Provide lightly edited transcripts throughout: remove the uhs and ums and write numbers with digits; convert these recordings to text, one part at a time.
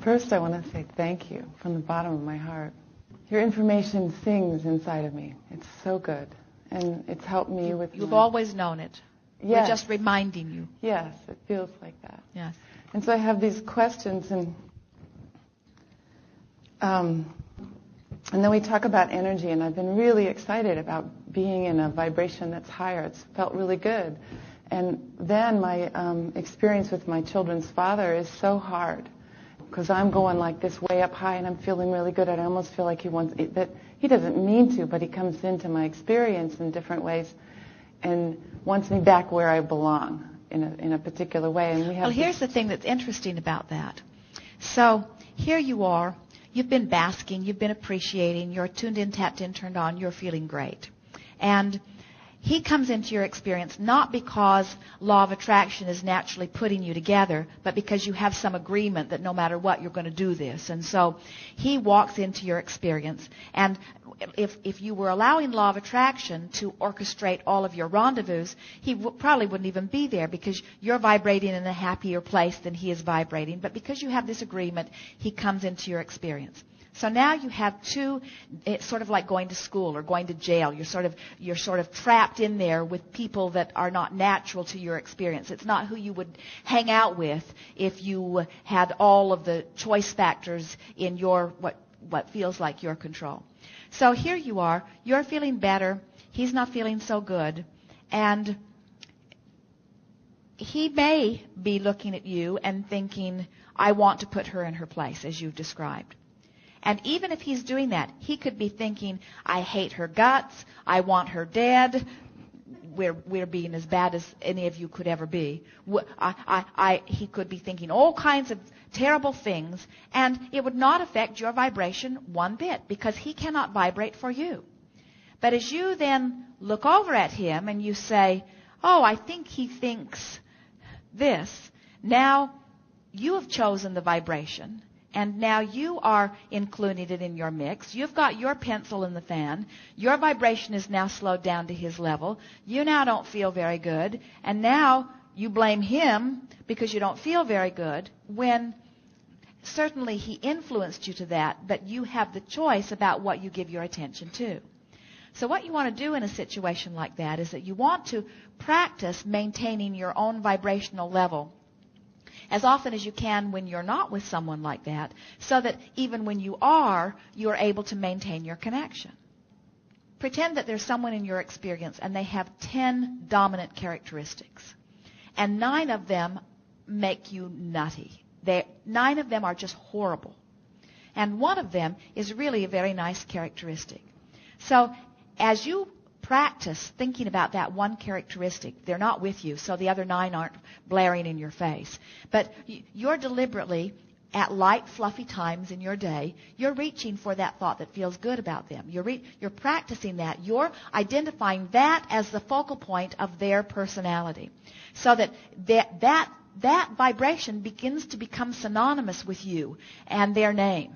First, I want to say thank you from the bottom of my heart. Your information sings inside of me. It's so good. And it's helped me with You've always known it. Yes. We're just reminding you. Yes, it feels like that. Yes. And so I have these questions, and then we talk about energy, and I've been really excited about being in a vibration that's higher. It's felt really good. And then my experience with my children's father is so hard, because I'm going like this way up high, and I'm feeling really good, and I almost feel like that he doesn't mean to, but he comes into my experience in different ways and wants me back where I belong in a particular way. And we have. Well, here's the thing that's interesting about that. So here you are. You've been basking. You've been appreciating. You're tuned in, tapped in, turned on. You're feeling great. And he comes into your experience not because law of attraction is naturally putting you together, but because you have some agreement that no matter what, you're going to do this. And so he walks into your experience. And if you were allowing law of attraction to orchestrate all of your rendezvous, he probably wouldn't even be there, because you're vibrating in a happier place than he is vibrating. But because you have this agreement, he comes into your experience. So now you have two. It's sort of like going to school or going to jail. You're sort of trapped in there with people that are not natural to your experience. It's not who you would hang out with if you had all of the choice factors in your what feels like your control. So here you are. You're feeling better. He's not feeling so good, and he may be looking at you and thinking, "I want to put her in her place," as you've described. And even if he's doing that, he could be thinking, "I hate her guts. I want her dead. We're being as bad as any of you could ever be." He could be thinking all kinds of terrible things, and it would not affect your vibration one bit, because he cannot vibrate for you. But as you then look over at him and you say, "Oh, I think he thinks this," now you have chosen the vibration. And now you are including it in your mix. You've got your pencil in the fan. Your vibration is now slowed down to his level. You now don't feel very good. And now you blame him because you don't feel very good, when certainly he influenced you to that, but you have the choice about what you give your attention to. So what you want to do in a situation like that is that you want to practice maintaining your own vibrational level as often as you can when you're not with someone like that, so that even when you are, you're able to maintain your connection. Pretend that there's someone in your experience and they have 10 dominant characteristics, and 9 of them make you nutty. 9 of them are just horrible. And one of them is really a very nice characteristic. So as you practice thinking about that one characteristic, they're not with you, so the other 9 aren't blaring in your face. But you're deliberately, at light, fluffy times in your day, you're reaching for that thought that feels good about them. You're practicing that. You're identifying that as the focal point of their personality, so that that vibration begins to become synonymous with you and their name.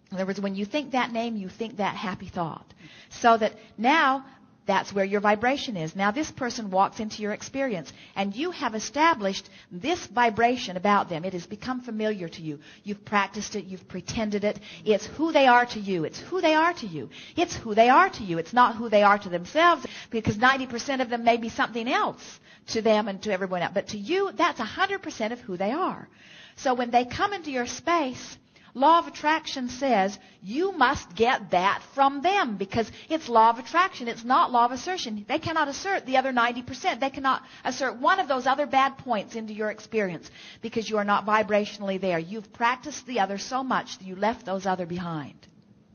In other words, when you think that name, you think that happy thought. So that now that's where your vibration is. Now this person walks into your experience, and you have established this vibration about them. It has become familiar to you. You've practiced it. You've pretended it. It's who they are to you. It's who they are to you. It's who they are to you. It's not who they are to themselves, because 90% of them may be something else to them and to everyone else. But to you, that's 100% of who they are. So when they come into your space, law of attraction says you must get that from them, because it's law of attraction. It's not law of assertion. They cannot assert the other 90%. They cannot assert one of those other bad points into your experience, because you are not vibrationally there. You've practiced the other so much that you left those other behind,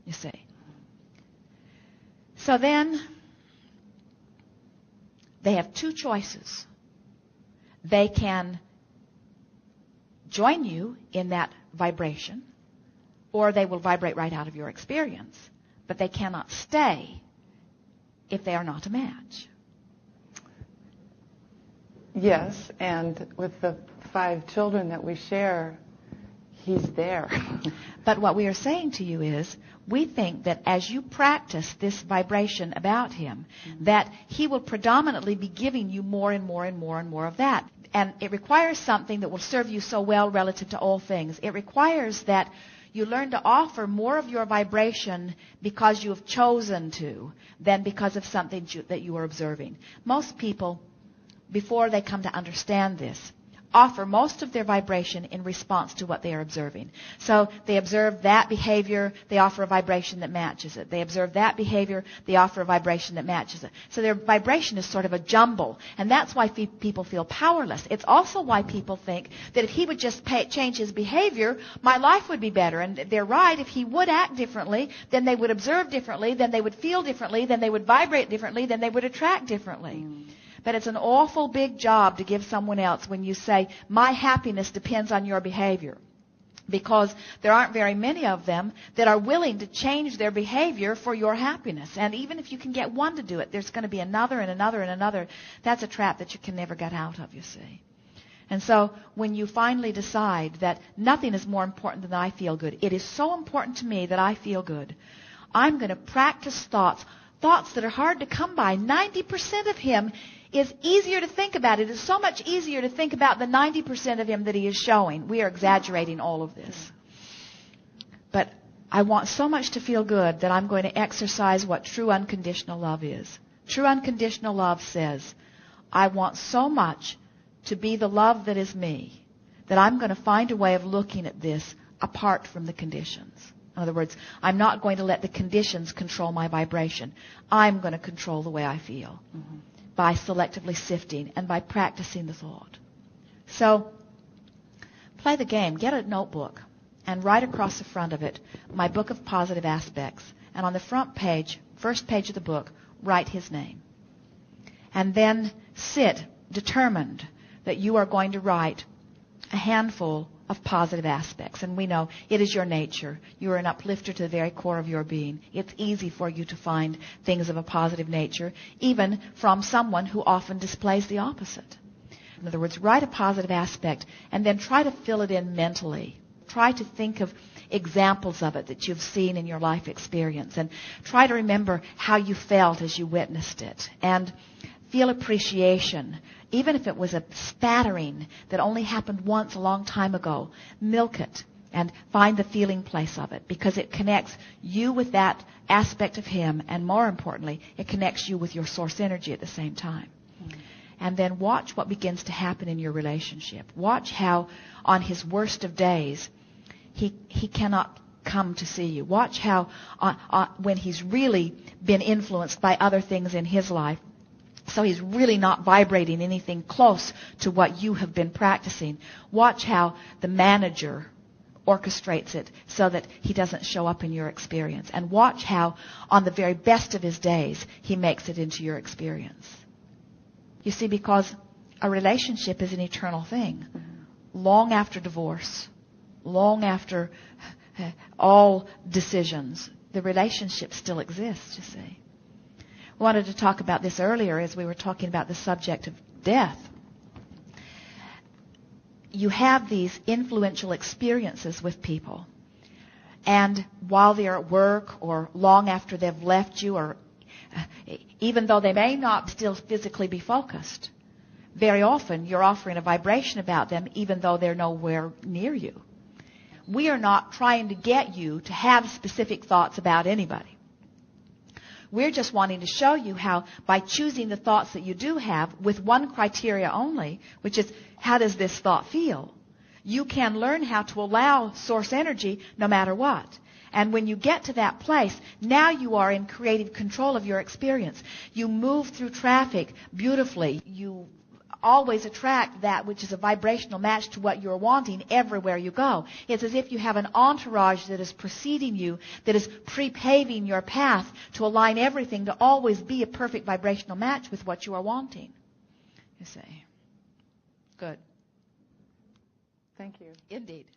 you see. So then they have 2 choices. They can join you in that vibration, or they will vibrate right out of your experience. But they cannot stay if they are not a match. Yes, and with the 5 children that we share, he's there. But what we are saying to you is, we think that as you practice this vibration about him, that he will predominantly be giving you more and more and more and more of that. And it requires something that will serve you so well relative to all things. It requires that you learn to offer more of your vibration because you have chosen to than because of something that you are observing. Most people, before they come to understand this, offer most of their vibration in response to what they are observing. So they observe that behavior, they offer a vibration that matches it. They observe that behavior, they offer a vibration that matches it. So their vibration is sort of a jumble, and that's why people feel powerless. It's also why people think that if he would just change his behavior, my life would be better. And they're right. If he would act differently, then they would observe differently, then they would feel differently, then they would vibrate differently, then they would attract differently. But it's an awful big job to give someone else when you say, my happiness depends on your behavior. Because there aren't very many of them that are willing to change their behavior for your happiness. And even if you can get one to do it, there's going to be another and another and another. That's a trap that you can never get out of, you see. And so when you finally decide that nothing is more important than I feel good, it is so important to me that I feel good, I'm going to practice thoughts that are hard to come by. 90% of him is easier to think about. It is so much easier to think about the 90% of him that he is showing. We are exaggerating all of this. But I want so much to feel good that I'm going to exercise what true unconditional love is. True unconditional love says, I want so much to be the love that is me that I'm going to find a way of looking at this apart from the conditions. In other words, I'm not going to let the conditions control my vibration. I'm going to control the way I feel. By selectively sifting and by practicing the thought. So, play the game. Get a notebook and write across the front of it, my book of positive aspects. And on the front page, first page of the book, write his name. And then sit determined that you are going to write a handful of positive aspects. And we know it is your nature. You are an uplifter to the very core of your being. It's easy for you to find things of a positive nature, even from someone who often displays the opposite. In other words, write a positive aspect and then try to fill it in mentally. Try to think of examples of it that you've seen in your life experience, and try to remember how you felt as you witnessed it. And feel appreciation. Even if it was a spattering that only happened once a long time ago, milk it and find the feeling place of it, because it connects you with that aspect of him, and more importantly, it connects you with your source energy at the same time. And then watch what begins to happen in your relationship. Watch how on his worst of days, he cannot come to see you. Watch how when he's really been influenced by other things in his life, so he's really not vibrating anything close to what you have been practicing. Watch how the manager orchestrates it so that he doesn't show up in your experience. And watch how on the very best of his days, he makes it into your experience. You see, because a relationship is an eternal thing. Long after divorce, long after all decisions, the relationship still exists, you see. I wanted to talk about this earlier as we were talking about the subject of death. You have these influential experiences with people. And while they're at work or long after they've left you, or even though they may not still physically be focused, very often you're offering a vibration about them even though they're nowhere near you. We are not trying to get you to have specific thoughts about anybody. We're just wanting to show you how, by choosing the thoughts that you do have with one criteria only, which is, how does this thought feel? You can learn how to allow source energy no matter what. And when you get to that place, now you are in creative control of your experience. You move through traffic beautifully. You always attract that which is a vibrational match to what you're wanting everywhere you go. It's as if you have an entourage that is preceding you, that is pre-paving your path to align everything to always be a perfect vibrational match with what you are wanting. You see. Good. Thank you. Indeed.